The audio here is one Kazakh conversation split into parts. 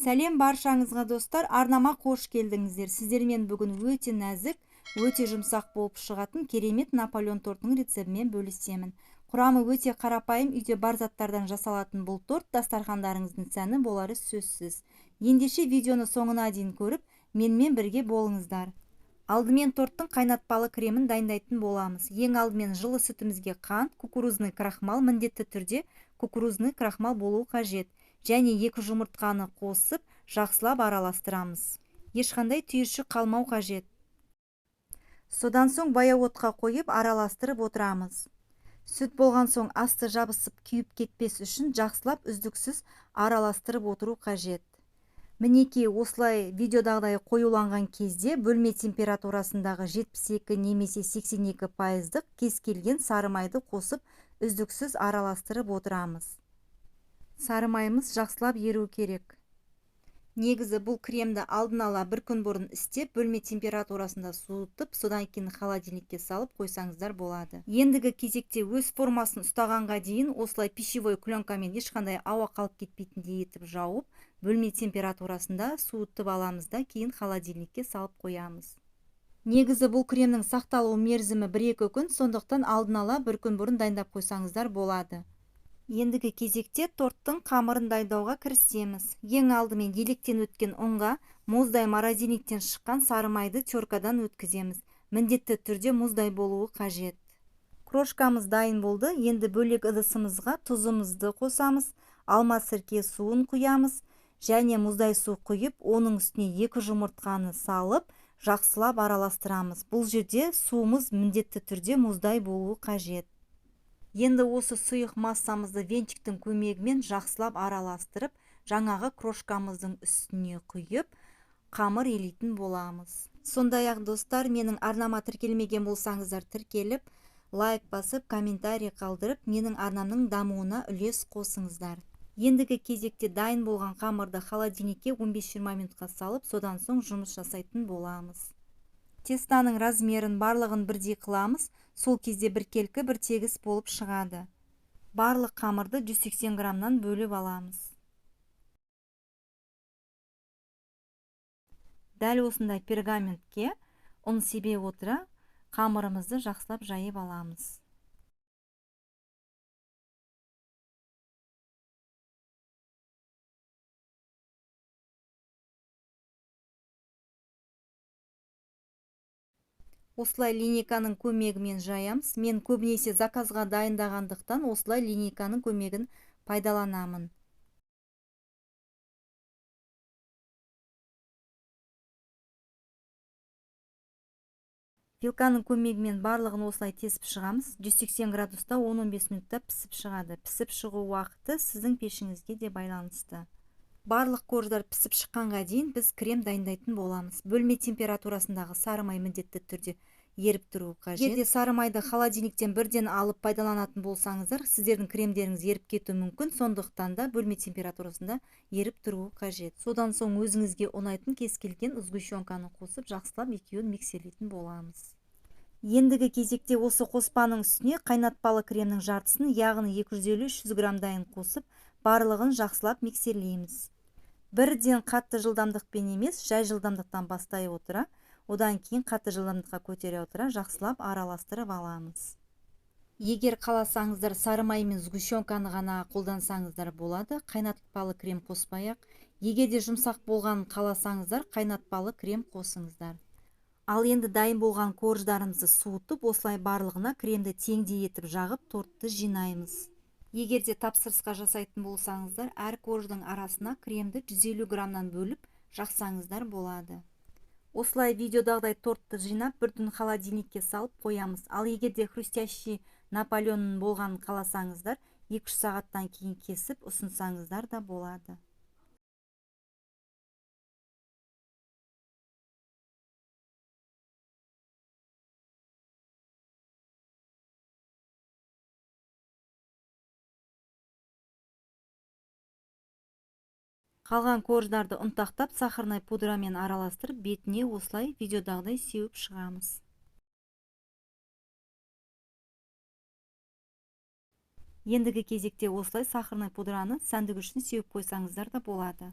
Сәлем баршаңызға достар, арнама қош келдіңіздер. Сіздермен бүгін өте нәзік, өте жұмсақ болып шығатын керемет Наполеон тортының рецебімен бөлісемін. Құрамы өте қарапайым, үйде бар заттардан жасалатын бұл торт дастархандарыңыздың сәні болары сөзсіз. Ендеше видеоны соңына дейін көріп, менімен бірге болыңыздар. Алдымен торттың қайнатпалы кремін дайындайтын боламыз. Ең алдымен жылы сүтімізге қант, кукурузный крахмал, міндетті түрде кукурузный крахмал болуы қажет. Және 2 жұмыртқаны қосып, жақсылап араластырамыз. Ешқандай түйіршік қалмау қажет. Содан соң баяу отқа қойып араластырып отырамыз. Сүт болған соң асты жабысып күйіп кетпес үшін жақсылап үздіксіз араластырып отыру қажет. Мінекей осылай видеодағыдай қоюланған кезде бөлме температурасындағы 72 немесе 82%-дық кез келген сары майды қосып үздіксіз араластырып отырамыз. Сары майымыз жақсылап еру керек. Негізі бұл кремді алдын ала бір күн бұрын істеп, бөлме температурасында суытып, содан кейін холодильникке салып қойсаңыздар болады. Ендігі кезекте өз формасын ұстағанға дейін осылай пищевой пленкамен ешқандай ауа қалып кетпейтіндей етіп жауып, бөлме температурасында суытып аламыз да кейін холодильникке салып қоямыз. Негізі бұл кремнің сақталу мерзімі 1-2 күн, сондықтан алдын ала бір күн бұрын дайындап қойсаңыздар болады. Ендігі кезекте торттың қамырын дайындауға кірісеміз. Ең алдымен електен өткен ұнға мұздай морозильниктен шыққан сары майды теркадан өткіземіз. Міндетті түрде мұздай болуы қажет. Крошкамыз дайын болды. Енді бөлек ыдысымызға тұзымызды қосамыз, алма сірке суын құямыз және мұздай су құйып, оның үстіне 2 жұмыртқаны салып, жақсылап араластырамыз. Бұл жерде суымыз міндетті түрде мұздай болуы қажет. Енді осы сұйық массамызды венчиктің көмегімен жақсылап араластырып, жаңағы крошкамыздың үстіне құйып, қамыр елейтін боламыз. Сондай-ақ достар, менің арнама тіркелмеген болсаңыздар тіркеліп, лайк басып, комментарий қалдырып, менің арнамның дамуына үлес қосыңыздар. Ендігі кезекте дайын болған қамырды холодильникке 15-20 минутқа салып, содан соң жұмыс жасайтын боламыз. Тестаның размерін барлығын бірдей қыламыз, сол кезде біркелкі бір тегіс болып шығады. Барлық қамырды 180 граммнан бөліп аламыз. Дәл осындай пергаментке ұн себе отыра, қамырымызды жақсылап жайып аламыз. Осылай линейканың көмегімен жаямыз. Мен көбінесе заказға дайындағандықтан осылай линейканың көмегін пайдаланамын. Вилканың көмегімен барлығын осылай тесіп шығамыз. 180 градуста 10-15 минутта пісіп шығады. Пісіп шығу уақыты сіздің пешіңізге де байланысты. Барлық корждар пісіп шыққанға дейін біз крем дайындайтын боламыз. Бөлме температурасындағы сары май міндетті түрде еріп тұруы қажет. Егерде сары майды холодильниктен бірден алып пайдаланатын болсаңыздар, сіздердің кремдеріңіз еріп кетуі мүмкін, сондықтан да бөлме температурасында еріп тұруы қажет. Содан соң өзіңізге ұнайтын кез келген сгущенканы қосып, жақсылап екеуін миксерлейтін боламыз. Ендігі кезекте осы қоспаның үстіне қайнатпалы кремнің жартысын, яғни 250-300 грамдайын қосып, барлығын жақсылап миксерлейміз. Бірден қатты жылдамдықпен емес, жай жылдамдықтан бастай отыра, одан кейін қатты жылдамдыққа көтере отыра, жақсылап араластырып аламыз. Егер қаласаңыздар, сары май мен сгущенканы ғана қолдансаңыздар болады, қайнатпалы крем қоспай-ақ. Егер де жұмсақ болғанын қаласаңыздар, қайнатпалы крем қосыңыздар. Ал енді дайын болған корждарымызды суытып, осылай барлығына кремді теңдей етіп жағып, тортты жинаймыз. Егерде тапсырысқа жасайтын болсаңыздар, әр корждың арасына кремді 150 граммнан бөліп жақсаңыздар болады. Осылай видеодағыдай тортты жинап, бір түн холодильникке салып қоямыз. Ал егерде хрустящий Наполеонның болғанын қаласаңыздар, 2-3 сағаттан кейін кесіп ұсынсаңыздар да болады. Қалған корждарды ұнтақтап, сахарный пудрамен араластырып, бетіне осылай видеодағыдай сеуіп шығамыз. Ендігі кезекте осылай сахарный пудраны сәндік үшін сеуіп қойсаңыздар да болады.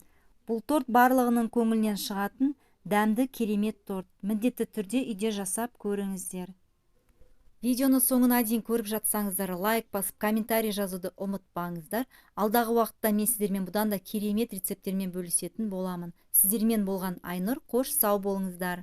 Бұл торт барлығының көңілінен шығатын дәмді керемет торт. Міндетті түрде үйде жасап көріңіздер. Видеоны соңына дейін көріп жатсаңыздар, лайк басып, комментарий жазуды ұмытпаңыздар. Алдағы уақытта мен сіздермен бұдан да керемет рецепттермен бөлісетін боламын. Сіздермен болған Айнұр, қош сау болыңыздар.